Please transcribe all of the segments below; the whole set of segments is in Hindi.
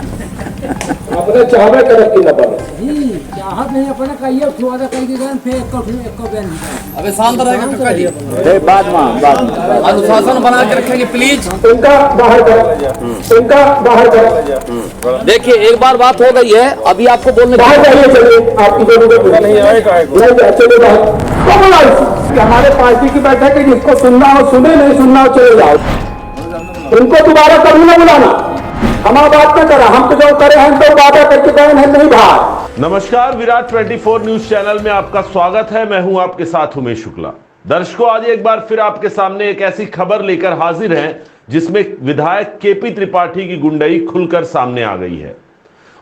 अपने चाहवे तरक्की न बने चाहत नहीं अपने कहिए वादा कह के गए फिर एक बयान अबे शांत रहेगा काका जी। बाद में अनुशासन बना के रखेंगे प्लीज। इनका बाहर करो, इनका बाहर करो। देखिए एक बार बात हो गई है, अभी आपको बोलने बाहर जाइए, चलिए आपकी जरूरत नहीं है, चले बाहर। कौन बोला कि हमारे पार्टी की बैठक है, जिसको सुनना हो सुने, नहीं सुनना हो चले जाओ। इनको दोबारा कभी न बुलाना, हम बात न करा, हम तो जो करे हैं तो वादा करके गए हैं, नहीं बाहर। नमस्कार, विराट 24 न्यूज चैनल में आपका स्वागत है। मैं हूं आपके साथ उमेश शुक्ला। दर्शकों, आज एक बार फिर आपके सामने एक ऐसी खबर लेकर हाजिर हैं जिसमें विधायक केपी त्रिपाठी की गुंडई खुलकर सामने आ गई है।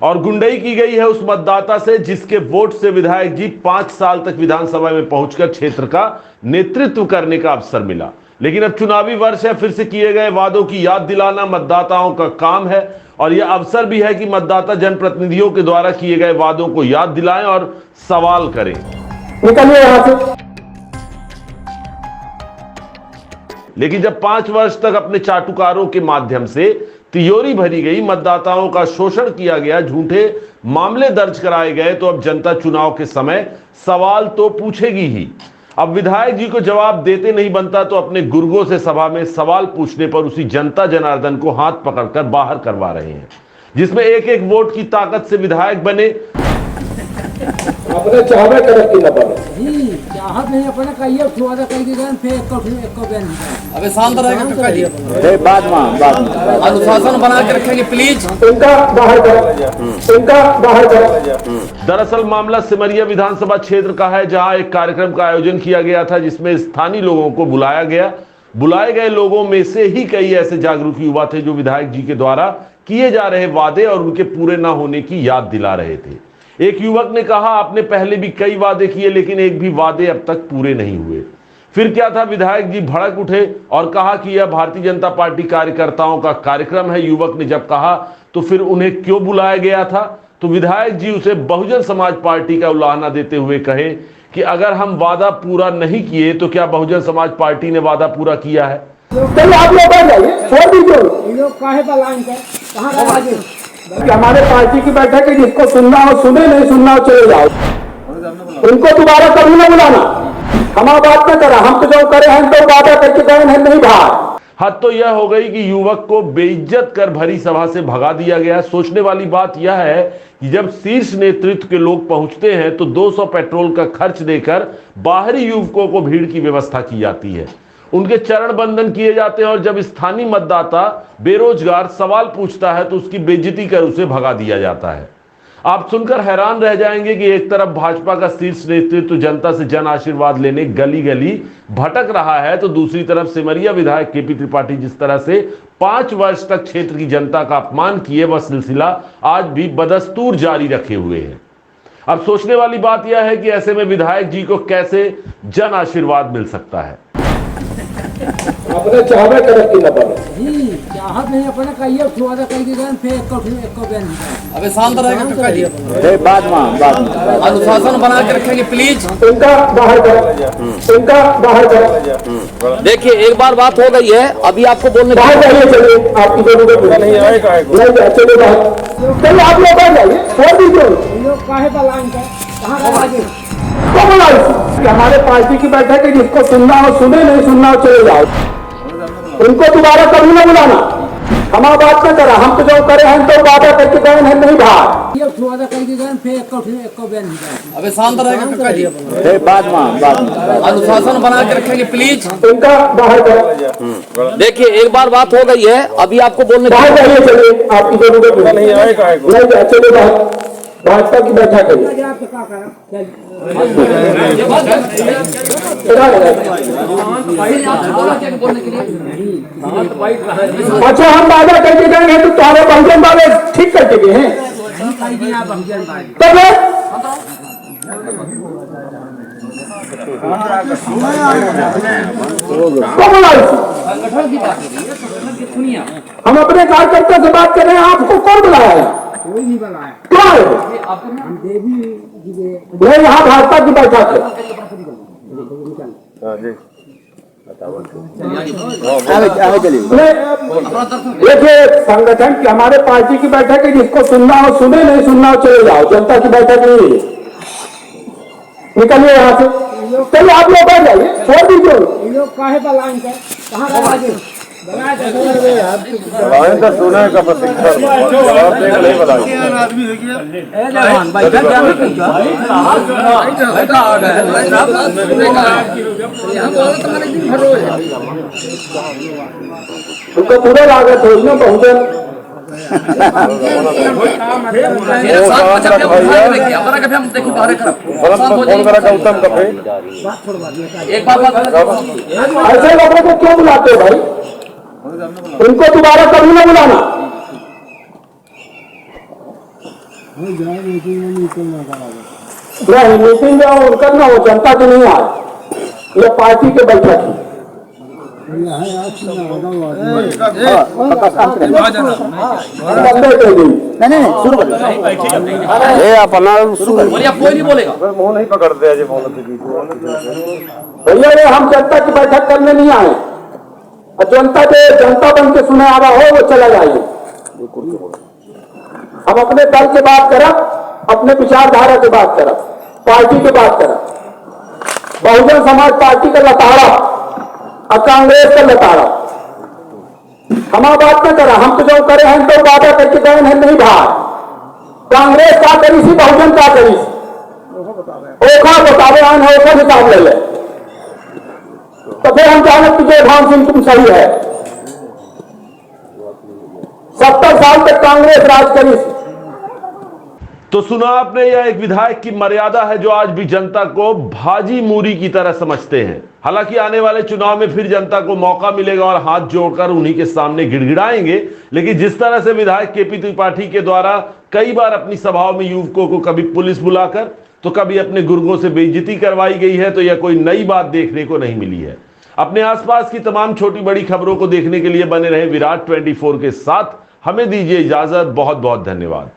और गुंडई की गई है उस मतदाता से जिसके वोट से विधायक जी 5 साल तक विधानसभा में पहुंचकर क्षेत्र का नेतृत्व करने का अवसर मिला। लेकिन अब चुनावी वर्ष है, फिर से किए गए वादों की याद दिलाना मतदाताओं का काम है और यह अवसर भी है कि मतदाता जनप्रतिनिधियों के द्वारा किए गए वादों को याद दिलाएं और सवाल करें। निकलिए यहां से। लेकिन जब 5 वर्ष तक अपने चाटुकारों के माध्यम से तिजोरी भरी गई, मतदाताओं का शोषण किया गया, झूठे मामले दर्ज कराए गए, तो अब जनता चुनाव के समय सवाल तो पूछेगी ही। अब विधायक जी को जवाब देते नहीं बनता तो अपने गुर्गों से सभा में सवाल पूछने पर उसी जनता जनार्दन को हाथ पकड़कर बाहर करवा रहे हैं, जिसमें एक एक वोट की ताकत से विधायक बने। अपने चाहवे तरक्की न बने चाहत नहीं अपने कहिए वादा कह के गए फिर एक बयान अबे शांत रहेगा काका जी। बाद में अनुशासन बना के रखेंगे प्लीज। इनका बाहर करो, इनका बाहर करो। दरअसल मामला सिमरिया विधानसभा क्षेत्र का है, जहां एक कार्यक्रम का आयोजन किया गया था जिसमें स्थानीय लोगों को बुलाया गया। बुलाए गए लोगों में से ही कई ऐसे जागरूक युवा थे जो विधायक जी के द्वारा किए जा रहे वादे और उनके पूरे न होने की याद दिला रहे थे। एक युवक ने कहा, आपने पहले भी कई वादे किए लेकिन एक भी वादे अब तक पूरे नहीं हुए। फिर क्या था, विधायक जी भड़क उठे और कहा कि यह भारतीय जनता पार्टी कार्यकर्ताओं का कार्यक्रम है। युवक ने जब कहा तो फिर उन्हें क्यों बुलाया गया था, तो विधायक जी उसे बहुजन समाज पार्टी का उलाहना देते हुए कहे कि अगर हम वादा पूरा नहीं किए तो क्या बहुजन समाज पार्टी ने वादा पूरा किया है। चलिए आप लोग बैठ जाइए, छोड़ दीजिए। लोग काहे बलाएं कहां हमारे पार्टी की बैठक है, जिसको सुनना हो सुने, नहीं सुनना हो चले जाओ। उनको दोबारा कभी न बुलाना, हम बात न करा, हम तो जो करे हैं तो वादा करके गए हैं, नहीं बाहर। हद तो यह हो गई कि युवक को बेइज्जत कर भरी सभा से भगा दिया गया। सोचने वाली बात यह है कि जब शीर्ष नेतृत्व के लोग पहुंचते हैं तो 200 पेट्रोल का खर्च देकर बाहरी युवकों को भीड़ की व्यवस्था की जाती है, उनके चरण बंधन किए जाते हैं और जब स्थानीय मतदाता बेरोजगार सवाल पूछता है तो उसकी बेइज्जती कर उसे भगा दिया जाता है। आप सुनकर हैरान रह जाएंगे कि एक तरफ भाजपा का शीर्ष नेतृत्व जनता से जन आशीर्वाद लेने गली गली भटक रहा है, तो दूसरी तरफ सिमरिया विधायक केपी त्रिपाठी जिस तरह से 5 वर्ष तक क्षेत्र की जनता का अपमान किए, वह सिलसिला आज भी बदस्तूर जारी रखे हुए है। अब सोचने वाली बात यह है कि ऐसे में विधायक जी को कैसे जन आशीर्वाद मिल सकता है। अपने चाहवे तरक्की न बने चाहत नहीं अपने कहिए वादा कह के गए फिर एक बयान अबे शांत रहेगा काका जी। बाद में अनुशासन बना के रखेंगे प्लीज। इनका बाहर करो, इनका बाहर करो। देखिए एक बार बात हो गई है, अभी आपको बोलने बाहर जाइए, चलिए आपकी जरूरत नहीं है, चले बाहर। चलिए आप लोग बैठ जाइए, छोड़ दीजिए। लोग काहे बलाएं कहां कौन बोला कि हमारे पार्टी की बैठक है, जिसको सुनना हो सुने, नहीं सुनना हो चले जाओ। उनको दोबारा कभी न बुलाना, हम बात न करा, हम तो जो करे हैं तो वादा करके गए हैं, नहीं बाहर। वादा कह के गए फिर एक बयान अबे शांत रहेगा काका जी। बाद में अनुशासन बना के रखेंगे प्लीज। इनका बाहर करो। देखिए एक बार बात हो गई है, अभी आपको बोलने बाहर जाइए, चलिए आपकी जरूरत नहीं है, चले बाहर। भाजपा की बैठक है। अच्छा, हम वादा करके गए हैं तो तुम्हारे बहुजन वाले ठीक करके गए हैं, तब हम अपने कार्यकर्ता से बात कर रहे हैं, आपको कौन बुलाया? कोई नहीं बनाया। क्या है? हम देवी यहाँ भाजपा की बैठक है। देखिए, संगठन की हमारे पार्टी की बैठक है, जिसको सुनना हो सुने, नहीं सुनना हो चले जाओ। जनता की बैठक नहीं है, निकलिए यहाँ से। चलिए आप लोग बैठ जाइए, छोड़ दीजिए। ये लोग काहे पर लाइन कर कहाँ लगा दे उनको पूरे लागत हो ना बहुजन। एक बार ऐसे लोगों को क्यों बुलाते हो भाई? उनको दोबारा कभी ना बुलाना। नहीं, मीटिंग में उनका ना हो, जनता की नहीं आए, ये पार्टी के बैठक है। बोलिए, कोई नहीं बोलेगा। मुंह नहीं पकड़ते हैं भैया ये हम जनता की बैठक करने नहीं आए। जनता बन के सुने आ रहा हो वो चला जाइए। हम अपने दल की बात करब, अपने विचारधारा की बात करब, पार्टी की बात करब। बहुजन समाज पार्टी का लताड़ा और कांग्रेस का लताड़ा हमारा बात न करा। हम तो जो करे हैं तो वादा करके गए हैं, नहीं भाई। कांग्रेस क्या करी सी, बहुजन क्या करी सी, ओखा बतावे आन है, ओखा हिसाब ले ले। तो फिर हम जानते कि जयभान सिंह तुम सही है। 70 साल तक कांग्रेस राज करी। तो सुना आपने, यह एक विधायक की मर्यादा है जो आज भी जनता को भाजी मूरी की तरह समझते हैं। हालांकि आने वाले चुनाव में फिर जनता को मौका मिलेगा और हाथ जोड़कर उन्हीं के सामने गिड़गिड़ाएंगे। लेकिन जिस तरह से विधायक केपी त्रिपाठी के द्वारा कई बार अपनी सभाओं में युवकों को कभी पुलिस बुलाकर तो कभी अपने गुर्गों से बेइज्जती करवाई गई है, तो यह कोई नई बात देखने को नहीं मिली है। अपने आसपास की तमाम छोटी बड़ी खबरों को देखने के लिए बने रहे विराट 24 के साथ। हमें दीजिए इजाजत। बहुत बहुत धन्यवाद।